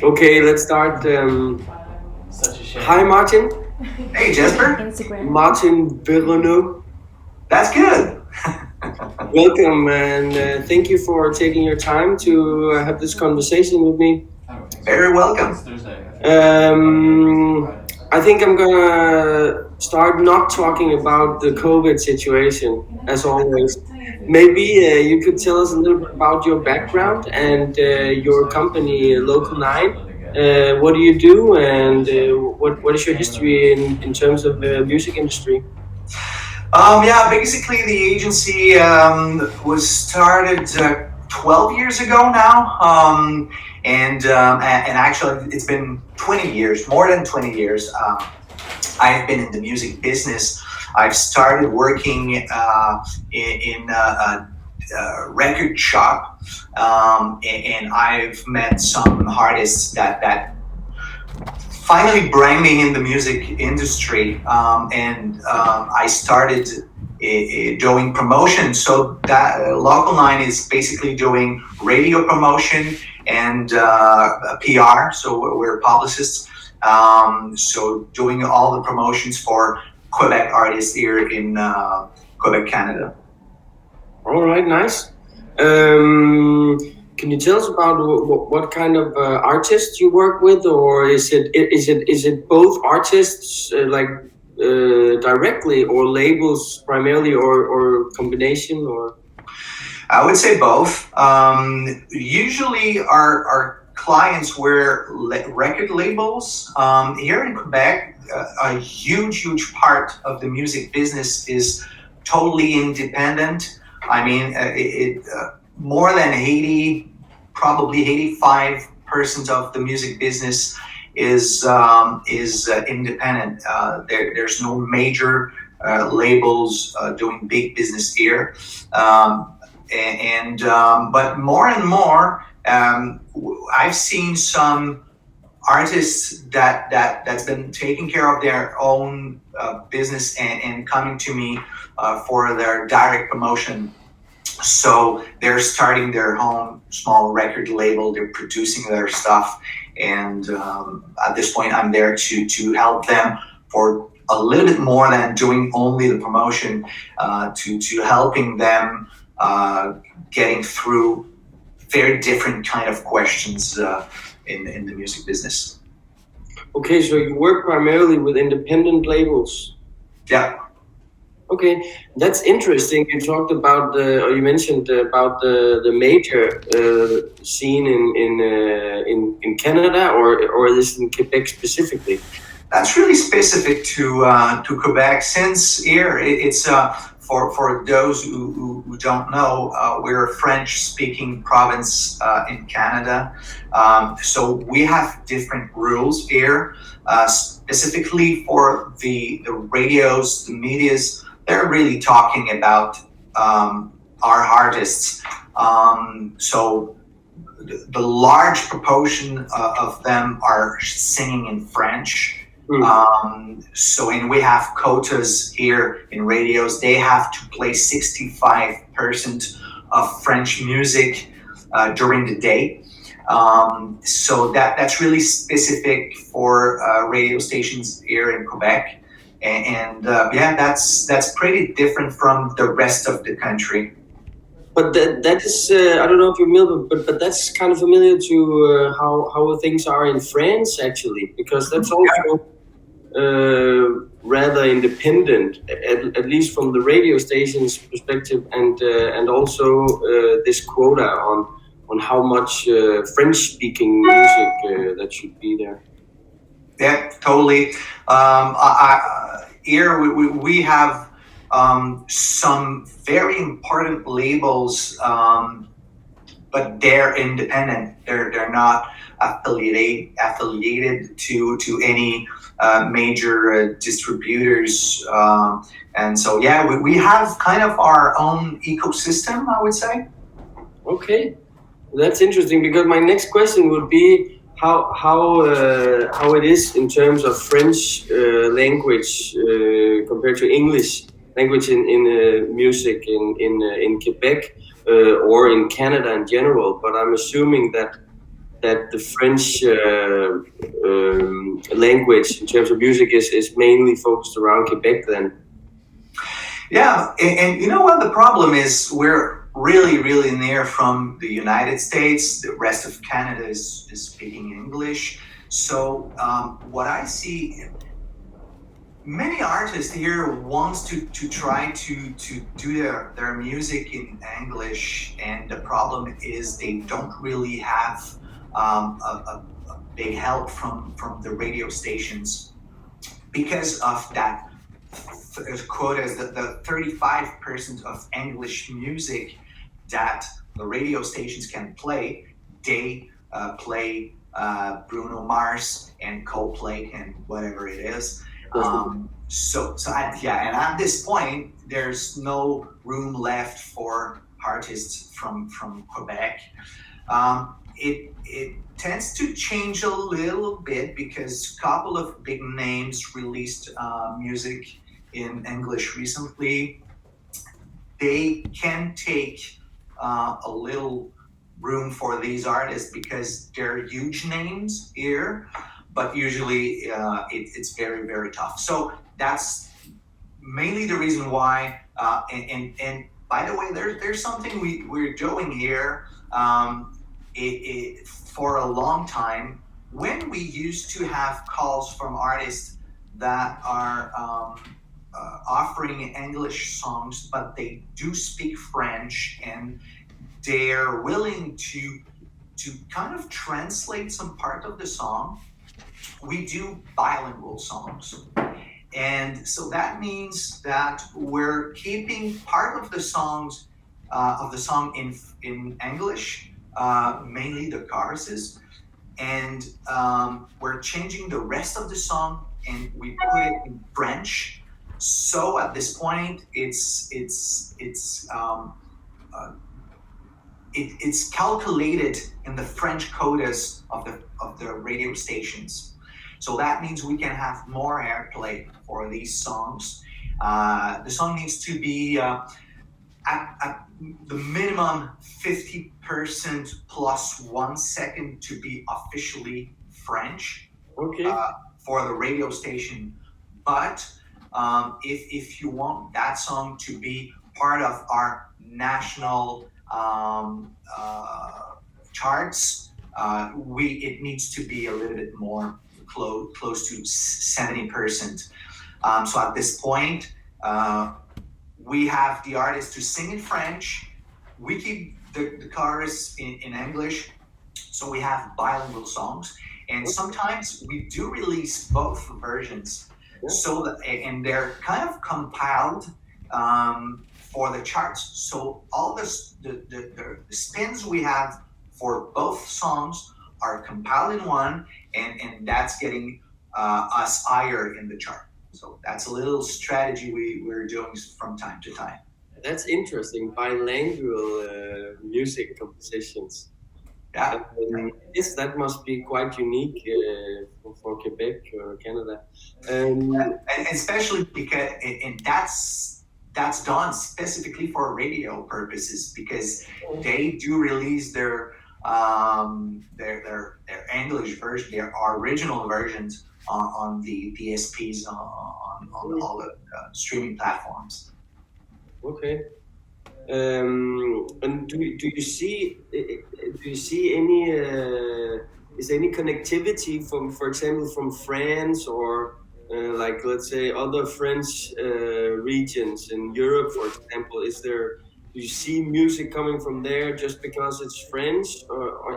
Okay, let's start. Such a shame. Hi, Martin. Hey, Jesper. Instagram. Martin Véronneau. That's good. Welcome, and thank you for taking your time to have this conversation with me. I don't think so. Very welcome. It's Thursday. I think I'm gonna start not talking about the COVID situation, as always. Maybe you could tell us a little bit about your background and your company, Local9. What do you do, and what is your history in terms of the music industry? Yeah, basically the agency was started 12 years ago now, and actually it's been 20 years, more than 20 years. I've been in the music business. I've started working in a record shop, and I've met some artists that finally bring me in the music industry, and I started doing promotion. So that Local9 is basically doing radio promotion and PR. So we're publicists. So doing all the promotions for Quebec artists here in Quebec, Canada. All right, nice. Can you tell us about what kind of artists you work with, or is it both artists directly, or labels primarily, or combination, or? I would say both. Usually, our clients were record labels. Here in Quebec, a huge part of the music business is totally independent. I mean, more than 80, probably 85% of the music business is independent. There's no major labels doing big business here, but more and more, I've seen some artists that's been taking care of their own business and coming to me for their direct promotion. So they're starting their own small record label. They're producing their stuff, and at this point, I'm there to help them for a little bit more than doing only the promotion, to helping them getting through very different kind of questions in the music business. Okay, so you work primarily with independent labels. Yeah. Okay, that's interesting. You talked about or you mentioned about the major scene in Canada, or is it in Quebec specifically? That's really specific to Quebec, since here it's for those who don't know, we're a French-speaking province in Canada, so we have different rules here, specifically for the radios, the medias. They're really talking about our artists. So the large proportion of them are singing in French. And we have quotas here in radios. They have to play 65% of French music during the day. So that's really specific for radio stations here in Quebec. And that's pretty different from the rest of the country. But that is, I don't know if you're familiar, but that's kind of familiar to how things are in France, actually, because that's also rather independent, at least from the radio station's perspective, and also this quota on how much French-speaking music that should be there. Yeah, totally. Here we have some very important labels, but they're independent. They're not affiliated to any major distributors, and so we have kind of our own ecosystem, I would say. Okay, that's interesting, because my next question would be how it is in terms of French language compared to English language in music in Quebec or in Canada in general. But I'm assuming that that the French language in terms of music is mainly focused around Quebec then. Yeah, and you know what the problem is? We're really, really near from the United States. The rest of Canada is speaking English. So what I see, many artists here wants to try to do their music in English, and the problem is they don't really have a big help from the radio stations because of that quotas, the 35% of English music that the radio stations can play, they play Bruno Mars and Coldplay and whatever it is. And at this point, there's no room left for artists from Quebec. It tends to change a little bit because a couple of big names released music in English recently. They can take a little room for these artists because they're huge names here, but usually it's very, very tough. So that's mainly the reason why. And by the way, there's something we're doing here. For a long time, when we used to have calls from artists that are offering English songs, but they do speak French and they're willing to kind of translate some part of the song, we do bilingual songs. And so that means that we're keeping part of the song in English, mainly the choruses, and we're changing the rest of the song and we put it in French. So at this point, it's calculated in the French quotas of the radio stations. So that means we can have more airplay for these songs. The song needs to be at the minimum 50% plus 1 second to be officially French. Okay. For the radio station. But if you want that song to be part of our national charts, it needs to be a little bit more close to 70%. So at this point, we have the artist to sing in French. We keep the chorus in English. So we have bilingual songs. And sometimes we do release both versions. And they're kind of compiled for the charts. So all the spins we have for both songs are compiled in one, and that's getting us higher in the chart. So that's a little strategy we're doing from time to time. That's interesting, bilingual music compositions. Yeah. Yes, that must be quite unique for Quebec or Canada. And especially because that's done specifically for radio purposes, because they do release their English version, their original versions on the DSPs on all the streaming platforms. Okay. And do you see any is there any connectivity from, for example, from France or like, let's say, other French regions in Europe, for example? Do you see music coming from there just because it's French,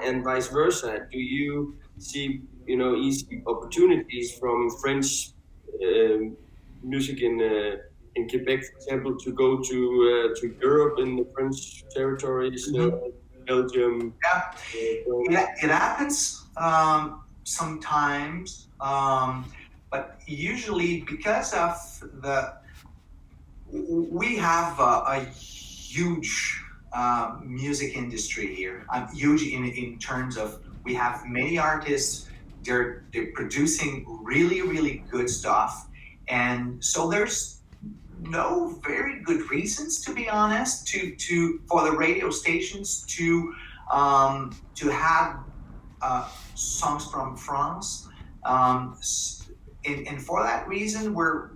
and vice versa? Do you see easy opportunities from French music in Quebec, for example, to go to Europe in the French territories, Belgium? Yeah, it happens sometimes, but usually because of we have a huge music industry here. Huge in terms of we have many artists. They're producing really, really good stuff, and so there's no very good reasons, to be honest, for the radio stations to have songs from France, um, and for that reason, we're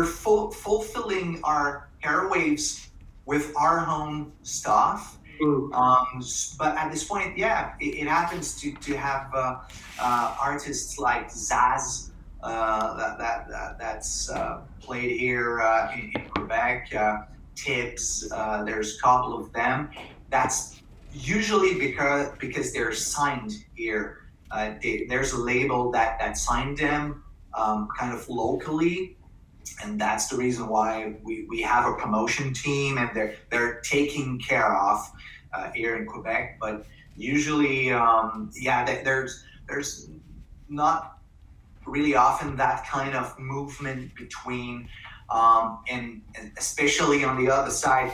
fulfilling our airwaves with our own stuff. Mm. But at this point, yeah, it happens to have artists like Zaz that's played here in Quebec. Tips, there's a couple of them. That's usually because they're signed here. There's a label that signed them kind of locally, and that's the reason why we have a promotion team, and they're taking care of here in Quebec. But usually, there's not really often that kind of movement between, and especially on the other side,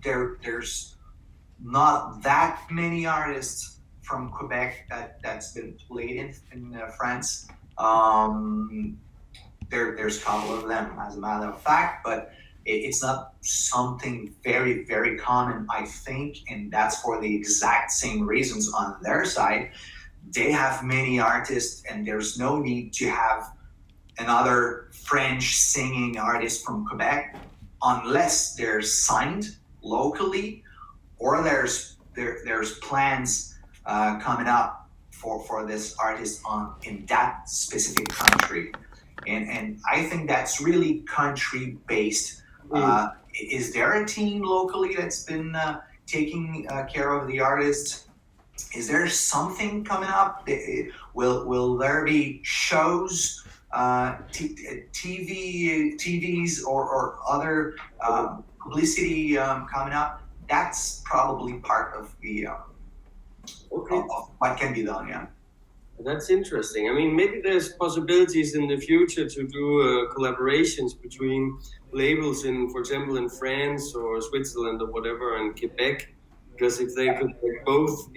there's not that many artists from Quebec that's been played in France. There's a couple of them, as a matter of fact, but it's not something very, very common, I think, and that's for the exact same reasons on their side. They have many artists, and there's no need to have another French singing artist from Quebec unless they're signed locally, or there's plans coming up for this artist in that specific country. And I think that's really country based. Is there a team locally that's been taking care of the artists? Is there something coming up? Will there be shows, TVs, or other publicity coming up? That's probably part of the of what can be done. Yeah. That's interesting. I mean, maybe there's possibilities in the future to do collaborations between labels in, for example, in France or Switzerland or whatever, and Quebec, because if they could both,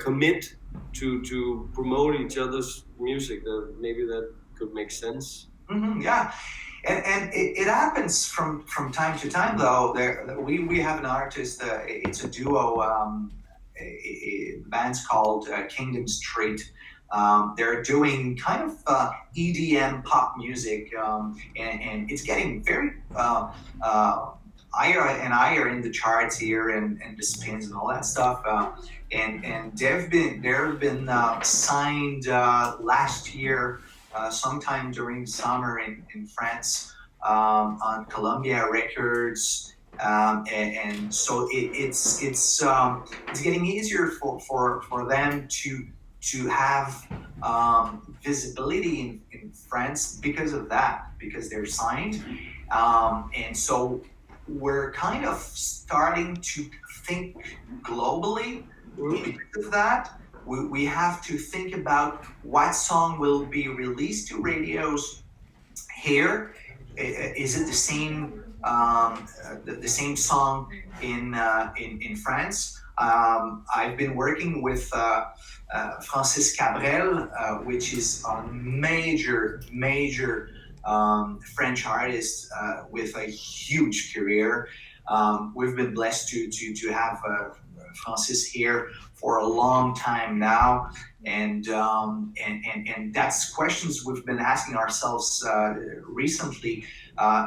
commit to promote each other's music, maybe that could make sense. Mm-hmm, yeah, and it happens from time to time. Though we have an artist. It's a duo. The band's called Kingdom Street. They're doing kind of EDM pop music, and it's getting very higher and higher in the charts here, and the spins and all that stuff. And they've been signed last year, sometime during summer in France, on Columbia Records. And so it's getting easier for them to have visibility in France because of that, because they're signed. And so we're kind of starting to think globally because of that. We have to think about what song will be released to radios here. Is it the same song in France? I've been working with Francis Cabrel, which is a major French artist with a huge career. We've been blessed to have Francis here for a long time now, and that's questions we've been asking ourselves recently.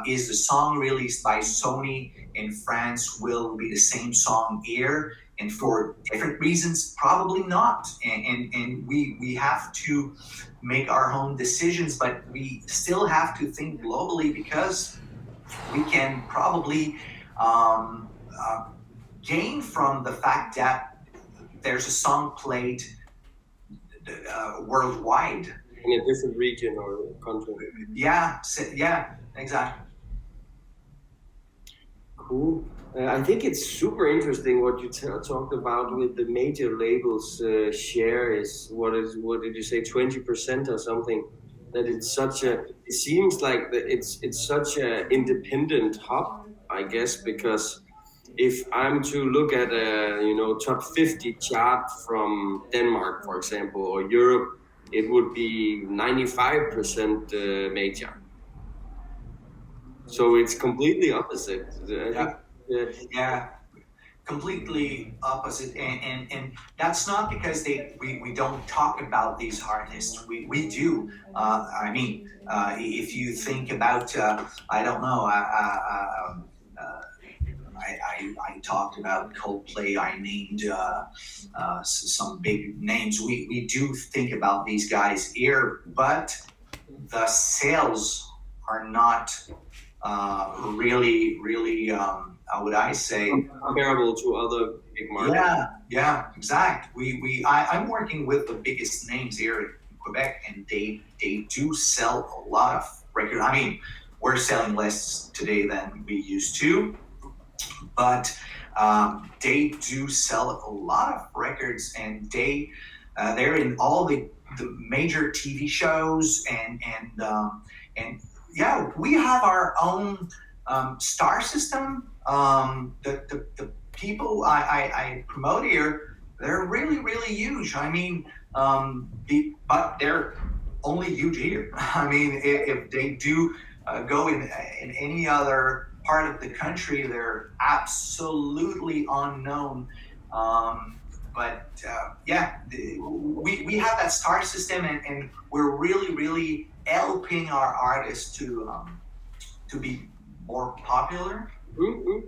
Is the song released by Sony in France will be the same song here? And for different reasons, probably not. And we have to make our own decisions, but we still have to think globally, because we can probably gain from the fact that there's a song played worldwide in a different region or country. Yeah, exactly. Cool. I think it's super interesting what you talked about with the major labels share is what did you say, 20% or something? That it's such a, it seems like that it's such a independent hub, I guess, because if I'm to look at a top 50 chart from Denmark, for example, or Europe, it would be 95% major. So it's completely opposite. Yeah. completely opposite, and that's not because we don't talk about these artists. We do. I mean, if you think about, I don't know, I talked about Coldplay. I named some big names. We do think about these guys here, but the sales are not really, how would I say? Comparable to other big markets. Yeah, exact. I'm working with the biggest names here in Quebec, and they do sell a lot of records. I mean, we're selling less today than we used to, but they do sell a lot of records, and they're in all the major TV shows, and yeah, we have our own star system. The people I promote here, they're really huge. I mean, but they're only huge here. I mean, if they do go in any other part of the country, they're absolutely unknown. But yeah, we have that star system, and we're really helping our artists to be more popular. Mm-hmm.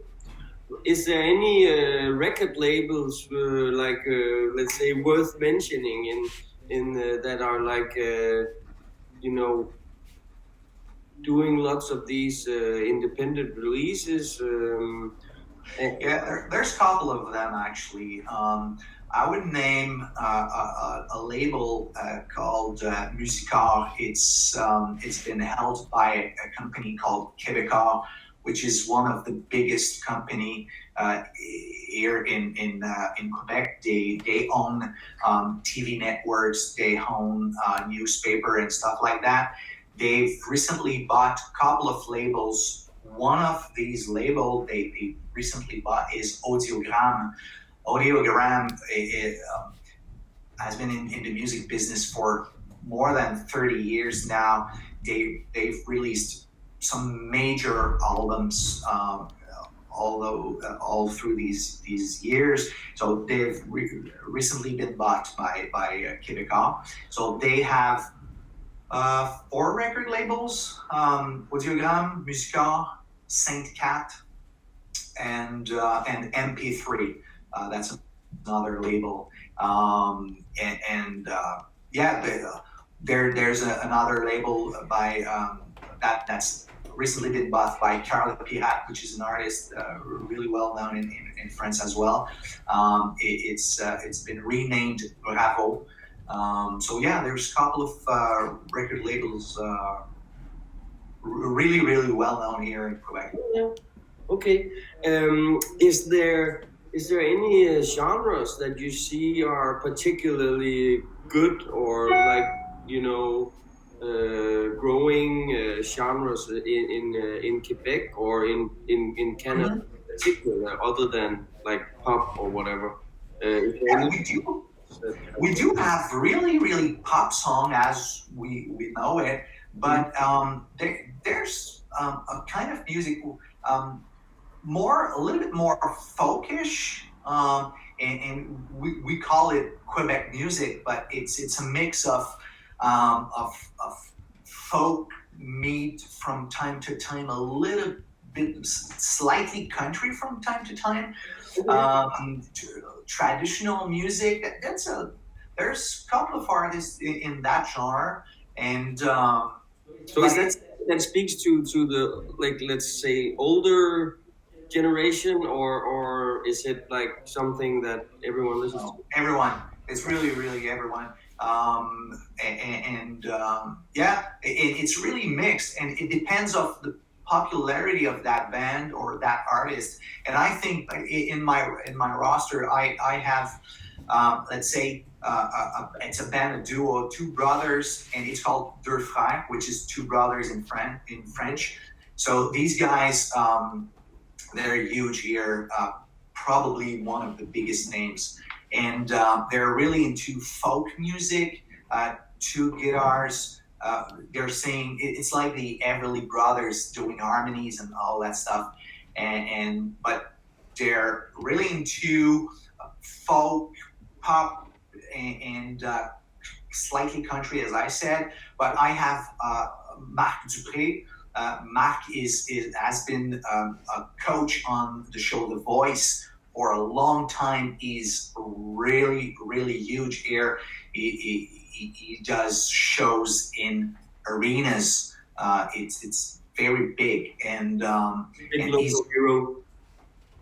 Is there any record labels like let's say worth mentioning in that are like you know doing lots of these independent releases? Yeah, there's a couple of them actually. I would name a label called Musicar. It's been held by a company called Quebec, which is one of the biggest company here in Quebec. They own TV networks, they own newspaper and stuff like that. They've recently bought a couple of labels. One of these labels they recently bought is Audiogram. Audiogram has been in the music business for more than 30 years now. They've released some major albums, all through these years. So they've recently been bought by Quebec. So they have 4 record labels: Audiogram, Musica, Saint Cat, and MP3. That's another label. Yeah, there's another label by that's recently been bought by Carla Pirat, which is an artist really well known in France as well. It's been renamed Bravo. So yeah, there's a couple of record labels really well known here in Quebec. Yeah. Okay. Is there any genres that you see are particularly good, or like growing genres in Quebec or in Canada in particular, other than like pop or whatever? Yeah, we do have really pop song as we know it, but there's a kind of music a little bit more folkish, and we call it Quebec music, but it's a mix of folk meet from time to time, a little bit slightly country from time to time, traditional music. There's a couple of artists in that genre, and so is that speaks to the, like, let's say, older generation, or is it like something that everyone listens to? Everyone. It's really everyone. Yeah, it's really mixed, and it depends of the popularity of that band or that artist. And I think in my roster, I have let's say it's a band, a duo, 2 brothers, and it's called Deux Frères, which is 2 brothers in French. So these guys, they're huge here, probably one of the biggest names, and they're really into folk music. 2 guitars. They're saying it's like the Everly Brothers doing harmonies and all that stuff, but they're really into folk, pop, and slightly country, as I said. But I have Marc Dupré. Marc has been a coach on the show The Voice for a long time. He's really, really huge here. He does shows in arenas. It's very big, Big and he's local hero.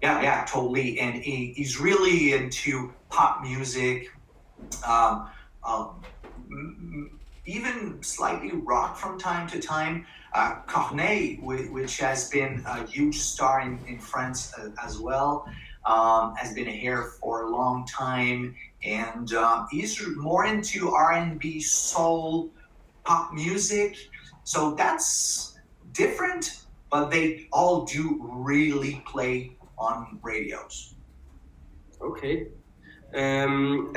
yeah, totally. And he's really into pop music, um, um, even slightly rock from time to time. Corneille, which has been a huge star in France as well, has been here for a long time, and he's more into R&B, soul, pop music. So that's different, but they all do really play on radios. Okay. And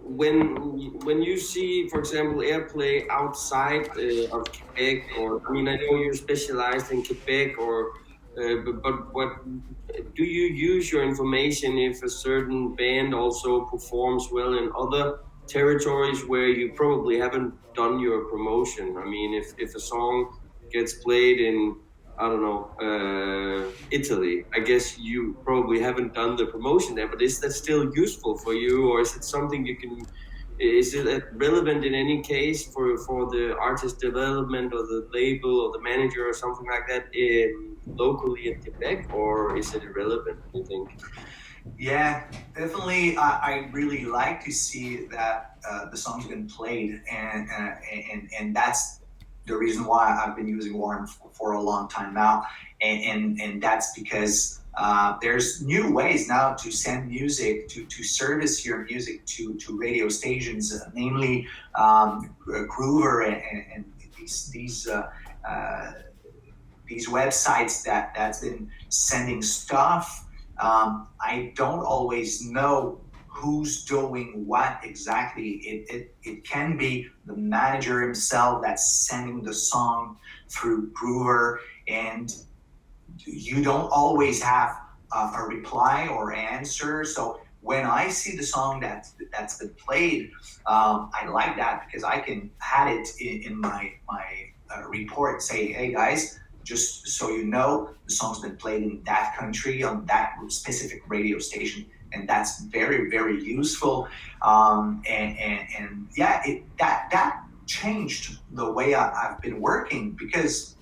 when you see, for example, Airplay outside of Quebec, or I mean, I know you're specialized in Quebec, or but what do you use your information if a certain band also performs well in other territories where you probably haven't done your promotion? I mean, if a song gets played in, I don't know, Italy, I guess you probably haven't done the promotion there, but is that still useful for you, or is it something you can, is it relevant in any case for the artist development or the label or the manager or something like that locally in Quebec, or is it irrelevant, do you think? Yeah, definitely. I really like to see that the song's been played, and that's the reason why I've been using Warren for a long time now, and that's because there's new ways now to send music to service your music to radio stations, namely Groover and these websites that's been sending stuff. I don't always know who's doing what exactly. It can be the manager himself that's sending the song through Groover, and you don't always have a reply or answer. So when I see the song that's been played, I like that because I can add it in my report. Say, hey guys, just so you know, the song's been played in that country on that specific radio station, and that's very, very useful. And yeah, that changed the way I've been working, because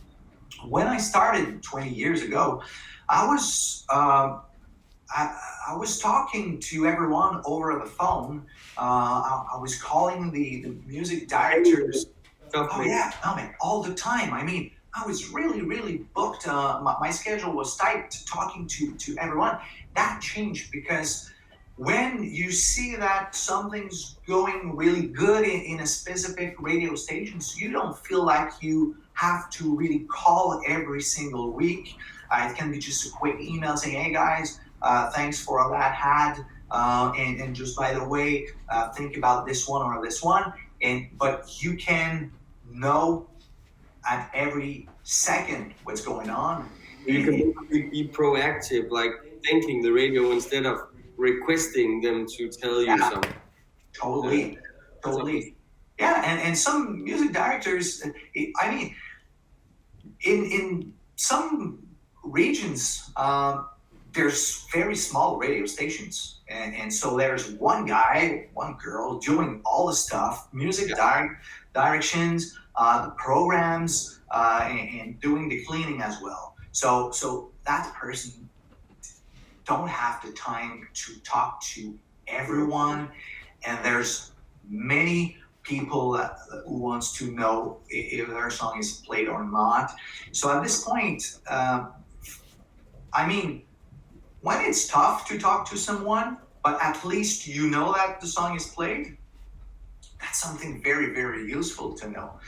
when I started 20 years ago, I was I was talking to everyone over the phone. I was calling the music directors. Oh yeah, no man, all the time. I mean, I was really, really booked. My schedule was tight, talking to everyone. That changed because when you see that something's going really good in a specific radio station, so you don't feel like you have to really call every single week. It can be just a quick email saying, hey guys, thanks for all that had. And just by the way, think about this one or this one. But you can know at every second what's going on. You can be proactive, like thanking the radio instead of requesting them to tell you something. Totally. Yeah, and some music directors, I mean, in some regions, there's very small radio stations, and so there's one guy, one girl doing all the stuff, music directions, the programs, and doing the cleaning as well. So that person don't have the time to talk to everyone, and there's many people who wants to know if their song is played or not. So at this point, I mean, when it's tough to talk to someone, but at least you know that the song is played, that's something very, very useful to know.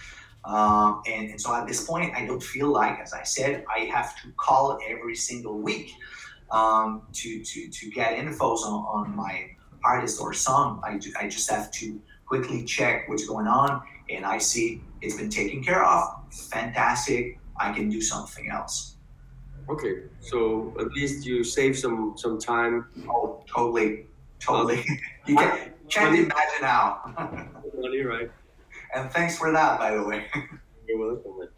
And so at this point, I don't feel like, as I said, I have to call every single week to get infos on my artist or song. I just have to quickly check what's going on, and I see it's been taken care of. Fantastic. I can do something else. Okay, so at least you save some time. Oh, totally. You Mon- can't Money, imagine how. money, right? And thanks for that, by the way. You're welcome.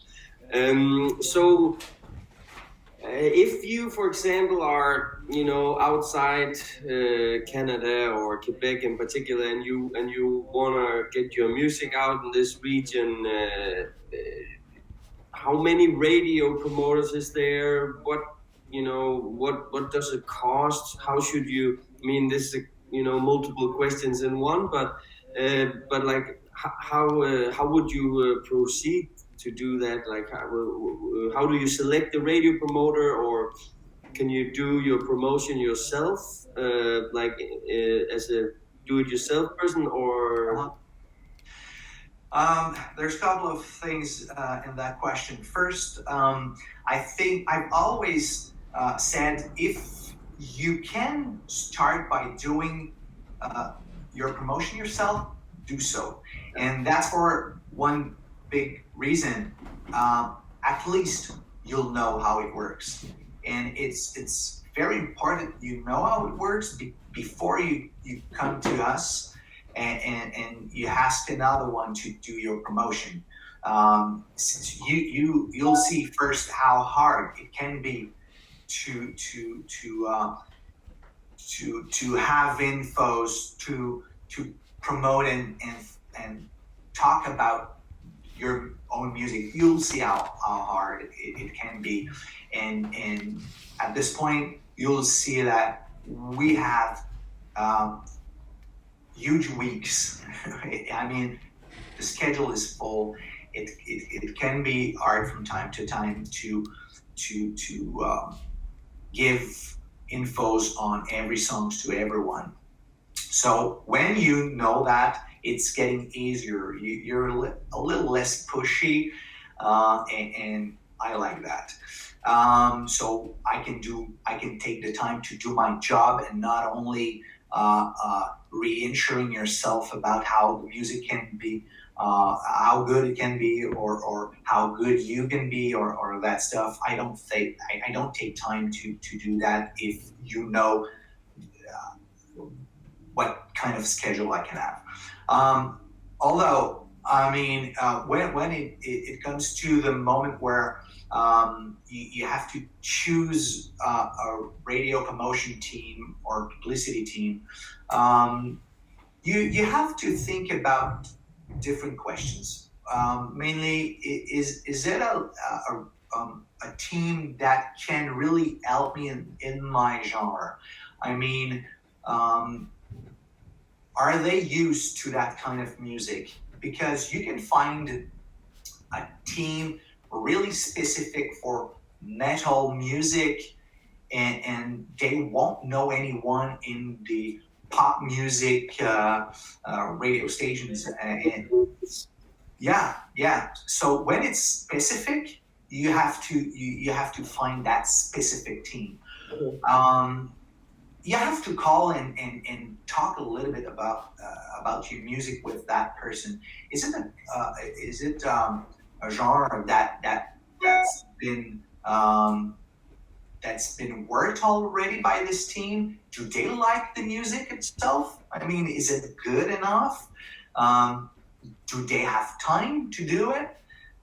Man. So if you, for example, are outside Canada or Quebec in particular, and you wanna get your music out in this region, how many radio promoters is there? What does it cost? How should you? I mean, this is multiple questions in one, but like how would you proceed to do that? Like how do you select the radio promoter, or can you do your promotion yourself, like as a do-it-yourself person, or There's a couple of things in that question. First, I think I've always said if you can start by doing your promotion yourself, do so. And that's for one big reason. At least you'll know how it works. And it's very important you know how it works before you come to us and you ask another one to do your promotion. You'll see first how hard it can be to have infos to promote and talk about your own music. You'll see how hard it can be, and at this point you'll see that we have huge weeks. I mean, the schedule is full. It can be hard from time to time to give infos on every songs to everyone. So when you know that, it's getting easier. You're a little less pushy, and I like that. So I can take the time to do my job and not only reinsuring yourself about how the music can be, how good it can be, or how good you can be, or that stuff. I don't take time to do that if you know what kind of schedule I can have. Although, I mean, when it comes to the moment where you have to choose a radio promotion team or publicity team, you have to think about different questions. Mainly, is it a team that can really help me in my genre? I mean, are they used to that kind of music? Because you can find a team really specific for metal music, and they won't know anyone in the pop music radio stations. Yeah. So when it's specific, you have to find that specific team. You have to call and talk a little bit about your music with that person. Is it a genre that's been worked already by this team? Do they like the music itself? I mean, is it good enough? Do they have time to do it?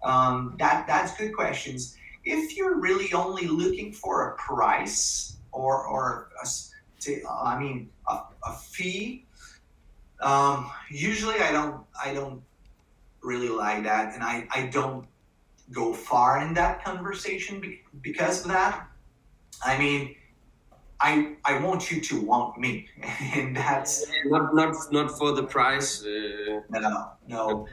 That's good questions. If you're really only looking for a price or a fee, usually I don't really like that, and I don't go far in that conversation because of that. I mean, I want you to want me, and that's not for the price. no,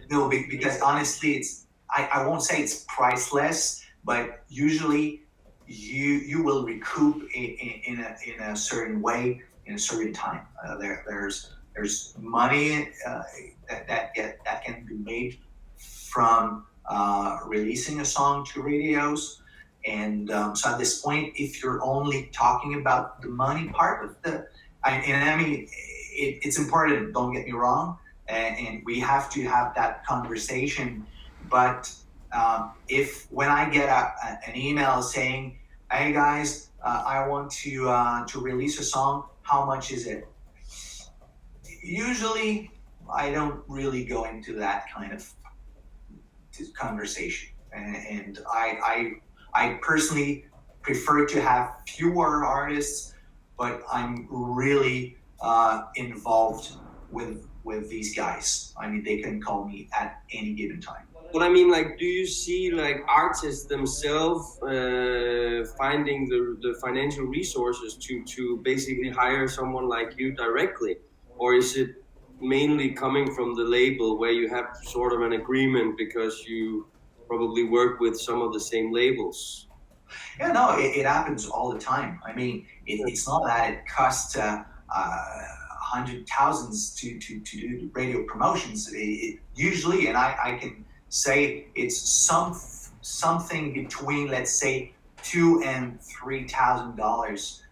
because honestly, I won't say it's priceless, but usually you will recoup in a certain way in a certain time. There's money that can be made from releasing a song to radios. And so at this point, if you're only talking about the money part of it's important, don't get me wrong, and we have to have that conversation. But if when I get an email saying Hey guys, I want to release a song. How much is it? Usually, I don't really go into that kind of conversation, and I personally prefer to have fewer artists, but I'm really involved with these guys. I mean, they can call me at any given time. But I mean, like, do you see like artists themselves finding the financial resources to basically hire someone like you directly, or is it mainly coming from the label where you have sort of an agreement because you probably work with some of the same labels? Yeah, no, it happens all the time. I mean, it's not that it costs hundred thousands to do radio promotions. Usually, and I can say it's something between, let's say, $2,000 and $3,000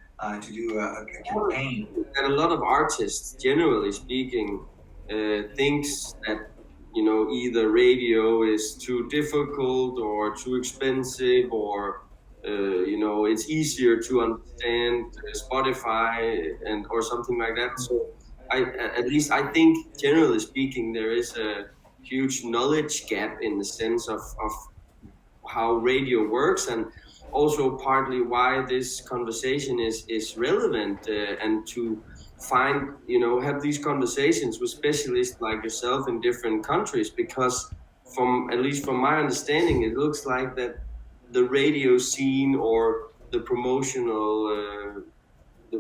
to do a campaign. And a lot of artists, generally speaking, thinks that either radio is too difficult or too expensive, or it's easier to understand Spotify and or something like that. So at least I think, generally speaking, there is a huge knowledge gap in the sense of how radio works, and also partly why this conversation is relevant, and to find have these conversations with specialists like yourself in different countries, because from at least from my understanding, it looks like that the radio scene or the promotional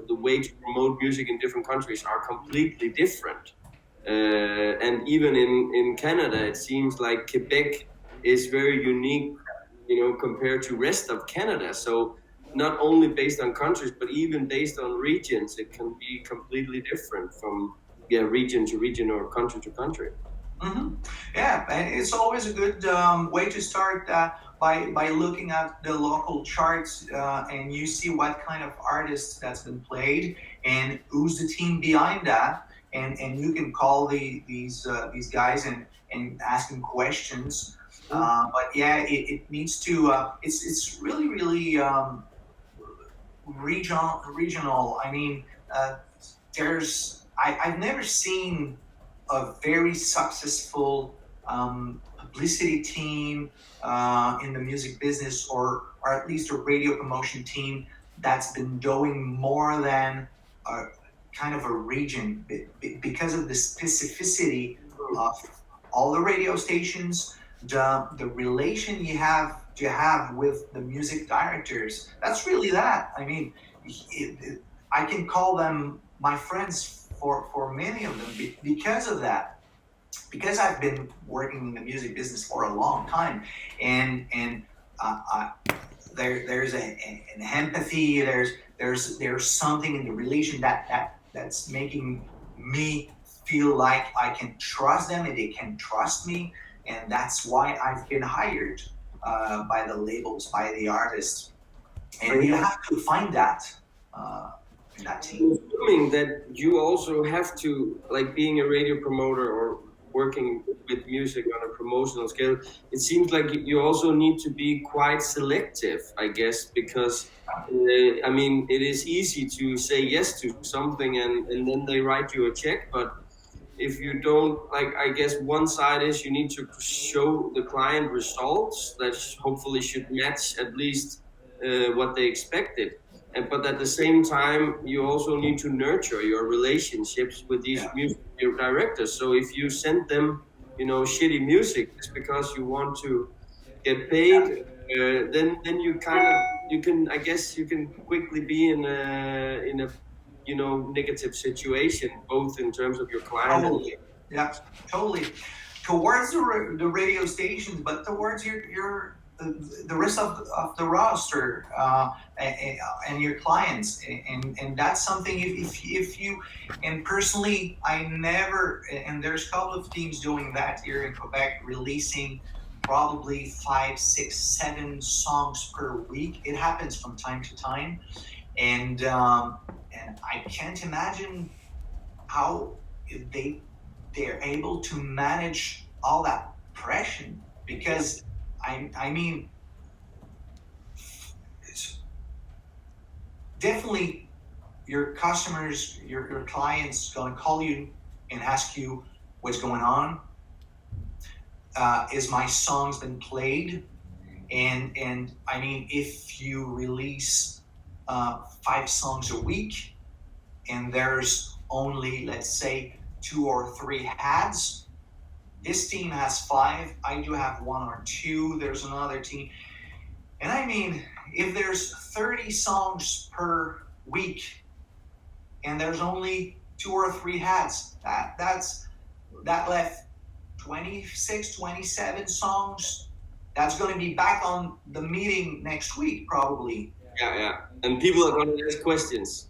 the way to promote music in different countries are completely different. And even in Canada, it seems like Quebec is very unique, compared to rest of Canada. So not only based on countries, but even based on regions, it can be completely different from region to region or country to country. Hmm. Yeah, and it's always a good way to start by looking at the local charts, and you see what kind of artists that's been played and who's the team behind that, and you can call these guys and ask them questions. But yeah, it needs to. It's really regional. I mean, I've never seen a very successful publicity team in the music business, or at least a radio promotion team that's been doing more than a kind of a region, because of the specificity of all the radio stations, the relation you have with the music directors. That's really that. I mean, I can call them my friends for many of them because of that. Because I've been working in the music business for a long time, and there's an empathy. There's something in the relation that's making me feel like I can trust them and they can trust me, and that's why I've been hired by the labels, by the artists, and you have to find that in that team. Assuming that you also have to, like, being a radio promoter or working with music on a promotional scale, it seems like you also need to be quite selective, I guess, because I mean, it is easy to say yes to something and then they write you a check, but if you don't, like, I guess one side is you need to show the client results that hopefully should match at least what they expected. But at the same time, you also need to nurture your relationships with these music directors. So if you send them, shitty music just because you want to get paid, then you can, I guess, you can quickly be in a negative situation, both in terms of your client. Totally. Yeah, totally. Towards the radio stations, but towards your the rest of the roster, and your clients, and that's something, if you, and personally I never, and there's a couple of teams doing that here in Quebec, releasing probably 5, 6, 7 songs per week. It happens from time to time, and I can't imagine how they're able to manage all that pressure, because I mean, definitely your customers, your clients going to call you and ask you what's going on. Is my songs been played? And I mean, if you release 5 songs a week and there's only, let's say, 2 or 3 ads, this team has 5, I do have 1 or 2, there's another team. And I mean, if there's 30 songs per week and there's only 2 or 3 ads, that left 26, 27 songs. That's going to be back on the meeting next week, probably. Yeah. And people are going to ask questions.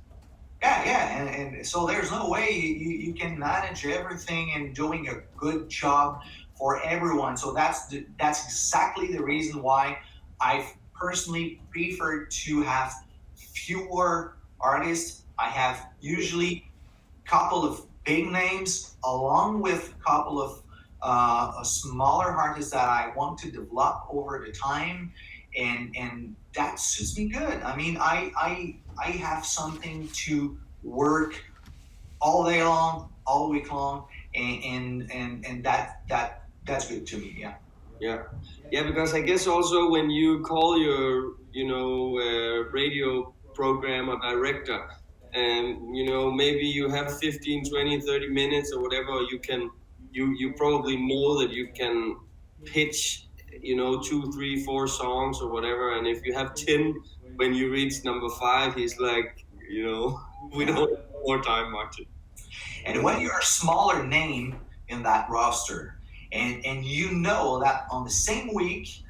Yeah. And so there's no way you can manage everything and doing a good job for everyone. So that's exactly the reason why I personally prefer to have fewer artists. I have usually a couple of big names along with a couple of smaller artists that I want to develop over the time, and that suits me good. I mean, I have something to work all day long, all week long, and that's good to me. Yeah, because I guess also when you call your radio program or director, and maybe you have 15, 20, 30 minutes or whatever, you probably know that you can pitch 2, 3, 4 songs or whatever, and if you have 10 when you reach number 5, he's like, we don't have more time, Martin. And when you're a smaller name in that roster, and you know that on the same week,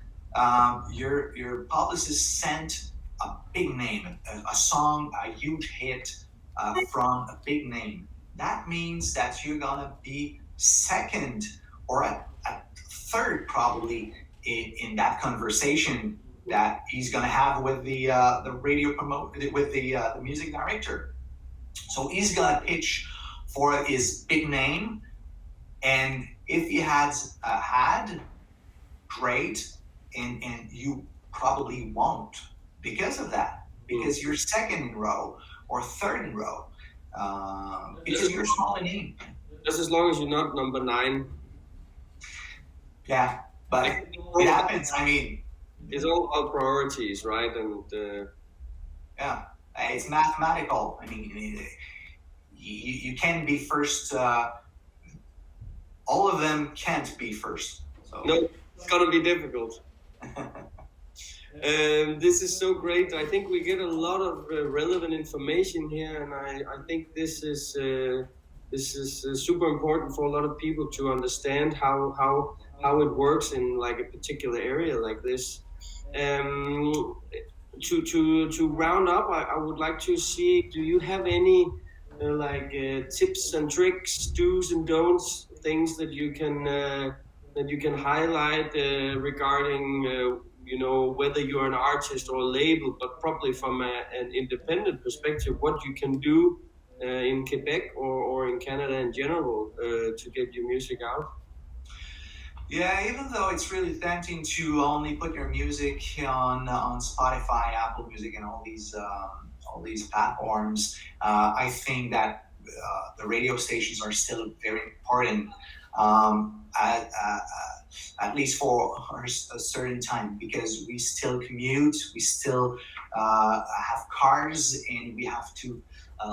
your publicist sent a big name, a song, a huge hit from a big name, that means that you're gonna be second or at third probably in that conversation that he's gonna have with the radio with the music director. So he's gonna pitch for his big name, and if he has had, great, and you probably won't because of that, because you're second in row or third in row, because you're a smaller name. Just as long as you're not number 9. Yeah, but it happens. I mean, it's all about priorities, right? And yeah, it's mathematical. I mean, you can be first. All of them can't be first. So. No, it's gonna be difficult. This is so great. I think we get a lot of relevant information here, and I think this is super important for a lot of people to understand how it works in like a particular area like this. To round up, I would like to see, do you have any tips and tricks, do's and don'ts, things that you can highlight regarding whether you're an artist or a label, but probably from an independent perspective, what you can do in Quebec or in Canada in general to get your music out? Yeah, even though it's really tempting to only put your music on Spotify, Apple Music, and all these platforms, I think that the radio stations are still very important, at least for a certain time, because we still commute, we still have cars, and we have to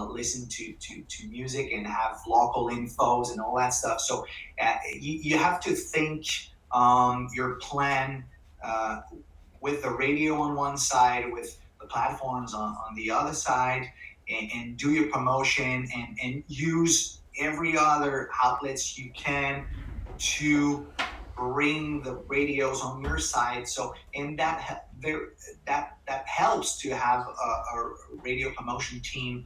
listen to music and have local infos and all that stuff. So you have to think your plan with the radio on one side, with the platforms on the other side, and do your promotion and use every other outlets you can to bring the radios on your side. So, and that helps to have a radio promotion team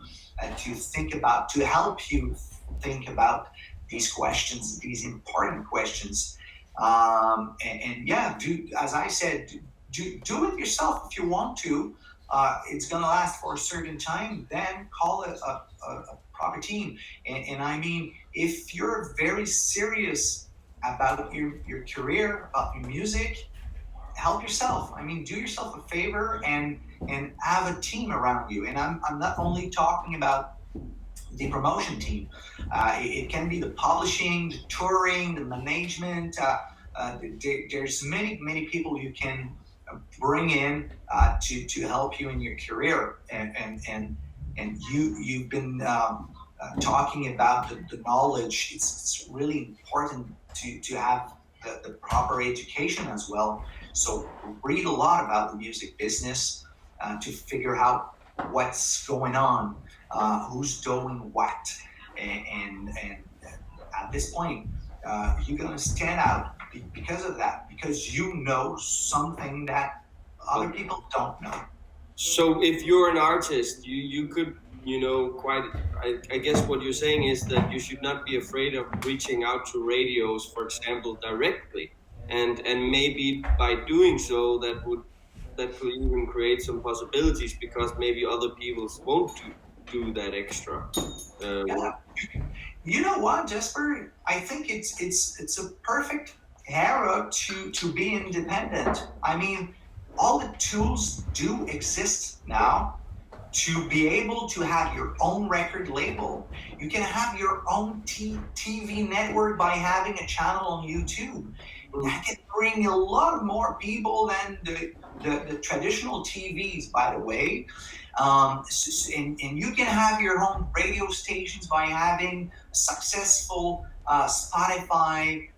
to help you think about these questions, these important questions. And yeah, as I said, do it yourself if you want to. It's going to last for a certain time, then call it a proper team. And I mean, if you're very serious about your career, about your music, help yourself. I mean, do yourself a favor and and have a team around you. And I'm not only talking about the promotion team. It can be the publishing, the touring, the management. There's many people you can bring in to help you in your career. And you've been talking about the knowledge. It's really important to have the proper education as well. So read a lot about the music business to figure out what's going on, who's doing what, and at this point, you're gonna stand out because of that, because you know something that other people don't know. So if you're an artist, you could, I guess what you're saying is that you should not be afraid of reaching out to radios, for example, directly. And maybe by doing so, that could even create some possibilities, because maybe other people won't do that extra work. Yeah. You know what, Jesper? I think it's a perfect era to be independent. I mean, all the tools do exist now to be able to have your own record label. You can have your own TV network by having a channel on YouTube. That can bring a lot more people than the traditional TVs, by the way. And you can have your own radio stations by having a successful Spotify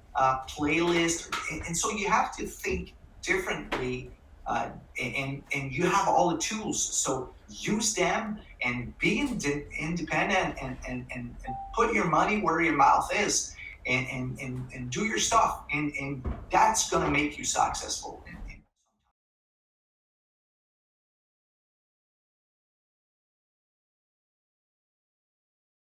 playlist. And so you have to think differently, and you have all the tools. So use them and be independent, and put your money where your mouth is, and do your stuff. And that's going to make you successful